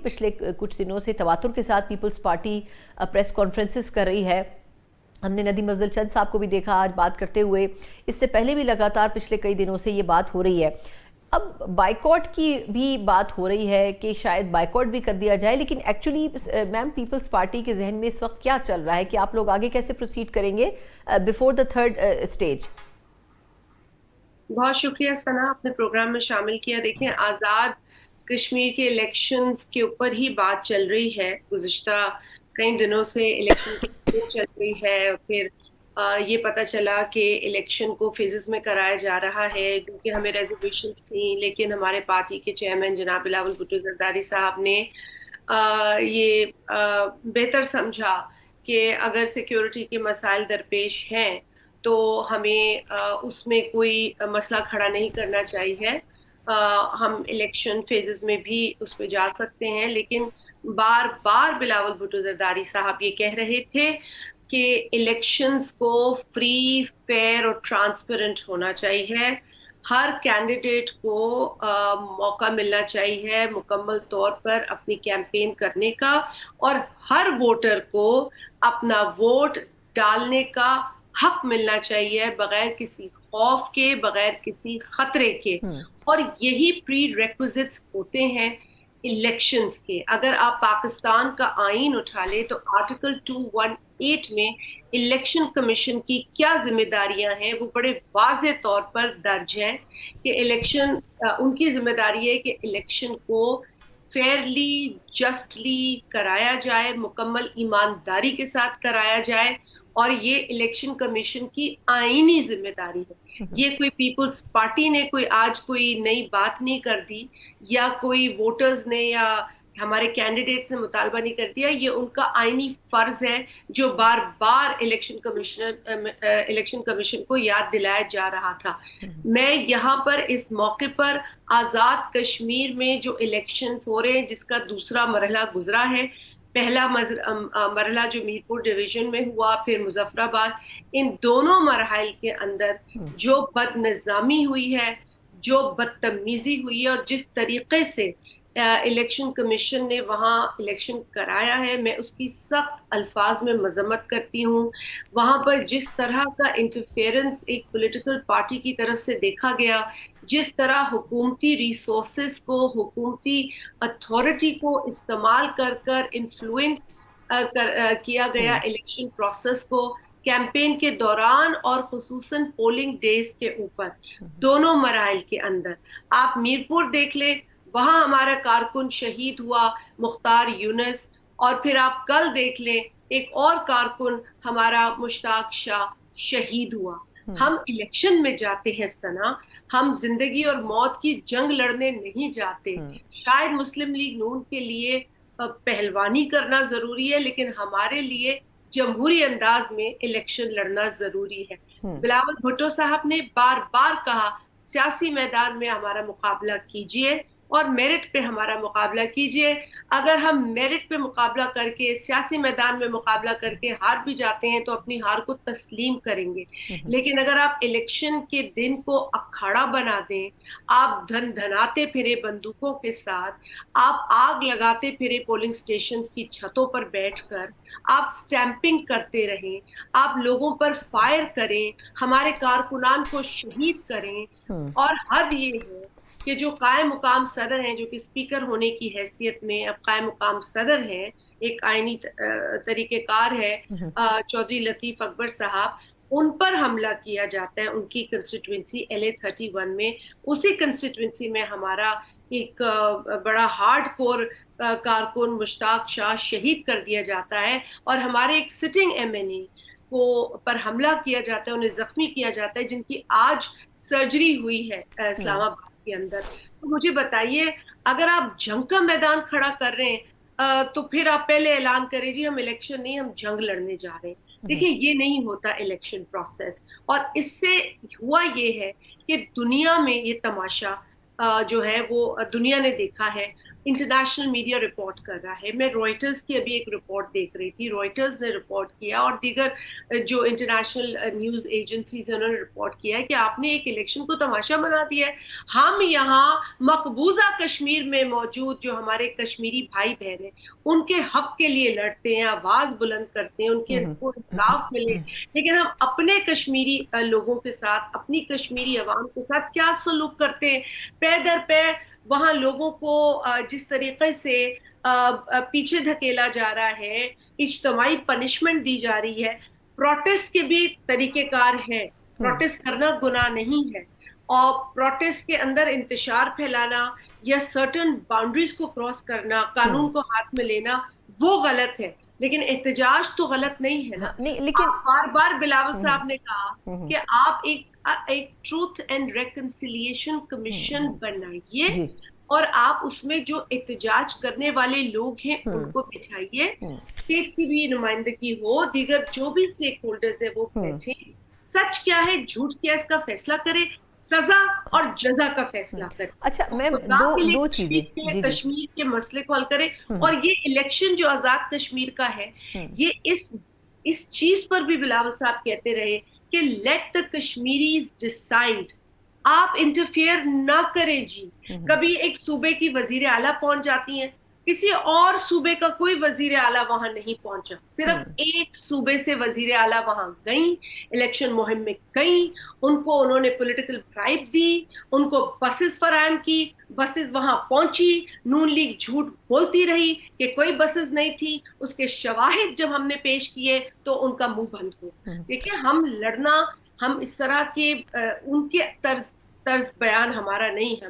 पिछले कुछ दिनों से तवातुर के साथ पीपल्स पार्टी प्रेस कॉन्फ्रेंसेस कर रही है। हमने नदीम अफजल चंद साहब को भी देखा आज बात करते हुए। इससे पहले भी लगातार पिछले कई दिनों से ये बात हो रही है। अब बाइकॉट की भी बात हो रही है कि शायद बाइकॉट भी कर दिया जाए, लेकिन एक्चुअली मैम पीपल्स पार्टी के जहन में इस वक्त क्या चल रहा है कि आप लोग आगे कैसे प्रोसीड करेंगे बिफोर द थर्ड स्टेज? बहुत शुक्रिया सना, अपने प्रोग्राम में शामिल किया। देखें, आज़ाद कश्मीर के इलेक्शंस के ऊपर ही बात चल रही है। गुज़िश्ता कई दिनों से इलेक्शन की बात चल रही है। फिर ये पता चला कि इलेक्शन को फेजेस में कराया जा रहा है, क्योंकि हमें रेजर्वेशंस थी। लेकिन हमारे पार्टी के चेयरमैन जनाब बिलावल भुट्टो जरदारी साहब ने ये बेहतर समझा कि अगर सिक्योरिटी के मसाइल दरपेश हैं तो हमें उसमें कोई मसला खड़ा नहीं करना चाहिए। हम इलेक्शन फेजेस में भी उस पर जा सकते हैं। लेकिन बार बार बिलावल भुट्टो जरदारी साहब ये कह रहे थे कि इलेक्शंस को फ्री, फेयर और ट्रांसपेरेंट होना चाहिए। हर कैंडिडेट को मौका मिलना चाहिए मुकम्मल तौर पर अपनी कैंपेन करने का, और हर वोटर को अपना वोट डालने का हक मिलना चाहिए, बगैर किसी खौफ के, बगैर किसी खतरे के। और यही प्री रेक्विजिट्स होते हैं इलेक्शंस के। अगर आप पाकिस्तान का आईन उठा ले तो आर्टिकल 218 में इलेक्शन कमीशन की क्या जिम्मेदारियां हैं वो बड़े वाज़े तौर पर दर्ज है कि इलेक्शन उनकी जिम्मेदारी है कि इलेक्शन को फेयरली, जस्टली कराया जाए, मुकम्मल ईमानदारी के साथ कराया जाए। और ये इलेक्शन कमीशन की आईनी जिम्मेदारी है। ये कोई पीपल्स पार्टी ने कोई आज कोई नई बात नहीं कर दी, या कोई वोटर्स ने या हमारे कैंडिडेट्स ने मुतालबा नहीं कर दिया। ये उनका आईनी फर्ज है जो बार बार इलेक्शन कमीशन को याद दिलाया जा रहा था। मैं यहाँ पर इस मौके पर आजाद कश्मीर में जो इलेक्शंस हो रहे हैं, जिसका दूसरा मरहला गुजरा है, पहला मरहला जो मीरपुर डिवीजन में हुआ, फिर मुजफ्फराबाद, इन दोनों मरहल के अंदर जो बदनिज़ामी हुई है, जो बदतमीजी हुई है, और जिस तरीके से इलेक्शन कमीशन ने वहां इलेक्शन कराया है, मैं उसकी सख्त अल्फाज में मजम्मत करती हूँ। वहां पर जिस तरह का इंटरफेरेंस एक पॉलिटिकल पार्टी की तरफ से देखा गया, जिस तरह हुकूमती रिसोर्सेस को, हुकूमती अथॉरिटी को इस्तेमाल कर कर इन्फ्लुएंस किया गया इलेक्शन प्रोसेस को, कैंपेन के दौरान और खुसूसन पोलिंग डेज के ऊपर, दोनों मराइल के अंदर। आप मीरपुर देख ले, वहां हमारा कारकुन शहीद हुआ, मुख्तार यूनुस। और फिर आप कल देख ले, एक और कारकुन हमारा मुश्ताक शाह शहीद हुआ। हम इलेक्शन में जाते हैं सना, हम जिंदगी और मौत की जंग लड़ने नहीं जाते। शायद मुस्लिम लीग नून के लिए पहलवानी करना जरूरी है, लेकिन हमारे लिए जमहूरी अंदाज में इलेक्शन लड़ना जरूरी है। बिलावल भुट्टो साहब ने बार बार कहा, सियासी मैदान में हमारा मुकाबला कीजिए और मेरिट पे हमारा मुकाबला कीजिए। अगर हम मेरिट पे मुकाबला करके, सियासी मैदान में मुकाबला करके हार भी जाते हैं तो अपनी हार को तस्लीम करेंगे। लेकिन अगर आप इलेक्शन के दिन को अखाड़ा बना दें, आप धन धनाते फिरे बंदूकों के साथ, आप आग लगाते फिरे पोलिंग स्टेशंस की छतों पर बैठकर, आप स्टैंपिंग करते रहें, आप लोगों पर फायर करें, हमारे कारकुनान को शहीद करें। और हद ये है कि जो कायम मुकाम सदर हैं, जो कि स्पीकर होने की हैसियत में अब कायम मुकाम सदर हैं, एक आईनी तरीकेकार है चौधरी लतीफ अकबर साहब, उन पर हमला किया जाता है उनकी कंस्टिट्यूंसी LA-31 में। उसी कंस्टिट्यूंसी में हमारा एक बड़ा हार्ड कोर कारकुन मुश्ताक शाह शहीद कर दिया जाता है, और हमारे एक सिटिंग MNA को पर हमला किया जाता है, उन्हें जख्मी किया जाता है, जिनकी आज सर्जरी हुई है इस्लामाबाद के अंदर। तो मुझे बताइए, अगर आप जंग का मैदान खड़ा कर रहे हैं तो फिर आप पहले ऐलान करें जी हम इलेक्शन नहीं, हम जंग लड़ने जा रहे हैं। देखिए, ये नहीं होता इलेक्शन प्रोसेस। और इससे हुआ ये है कि दुनिया में ये तमाशा जो है वो दुनिया ने देखा है। इंटरनेशनल मीडिया रिपोर्ट कर रहा है। मैं रॉयटर्स की अभी एक रिपोर्ट देख रही थी, रॉयटर्स ने रिपोर्ट किया और दीगर जो इंटरनेशनल न्यूज एजेंसीज हैं उन्होंने रिपोर्ट किया है कि आपने एक इलेक्शन को तमाशा बना दिया है। हम यहाँ मकबूजा कश्मीर में मौजूद जो हमारे कश्मीरी भाई बहन हैं उनके हक के लिए लड़ते हैं, आवाज बुलंद करते हैं, उनके को इंसाफ मिले, लेकिन हम अपने कश्मीरी लोगों के साथ, अपनी कश्मीरी अवाम के साथ क्या सलूक करते हैं। पे दर पे वहां लोगों को जिस तरीके से पीछे धकेला जा रहा है, इज्तमाही पनिशमेंट दी जा रही है। प्रोटेस्ट के भी तरीकेकार हैं, प्रोटेस्ट करना गुनाह नहीं है, और प्रोटेस्ट के अंदर इंतशार फैलाना या सर्टन बाउंड्रीज को क्रॉस करना, कानून को हाथ में लेना, वो गलत है, लेकिन एहतजाज तो गलत नहीं है ना। नहीं लेकिन आप बार बार बिलावल साहब ने कहा कि आप एक ट्रूथ एंड रेकंसिलिएशन कमीशन बनाइए जी और आप उसमें जो एहतजाज करने वाले लोग हैं उनको बिठाइए, स्टेट की भी नुमाइंदगी हो, दीगर जो भी स्टेक होल्डर्स है वो बैठे, सच क्या है झूठ क्या है इसका फैसला करे, सजा और जजा का फैसला करे। अच्छा मैम, खुदा दो के लिए दो कश्मीर चीजें। के जी जी कश्मीर के मसले को हल करे। और ये इलेक्शन जो आजाद कश्मीर का है, ये इस चीज पर भी बिलावल साहब कहते रहे कि लेट द कश्मीरीज डिसाइड, आप इंटरफेयर ना करें जी। कभी एक सूबे की वजीर आला पहुंच जाती हैं, किसी और सूबे का कोई वजीर आला वहां नहीं पहुंचा, सिर्फ एक सूबे से वजीर आला वहां गई, इलेक्शन मुहिम में गई, उनको उन्होंने पॉलिटिकल ब्राइब दी, उनको बसेस फराहम की, बसेस वहां पहुंची, नून लीग झूठ बोलती रही कि कोई बसेस नहीं थी, उसके शवाहिद जब हमने पेश किए तो उनका मुंह बंद हो। देखिए, हम लड़ना, हम इस तरह के उनके तर्ज बयान हमारा नहीं है।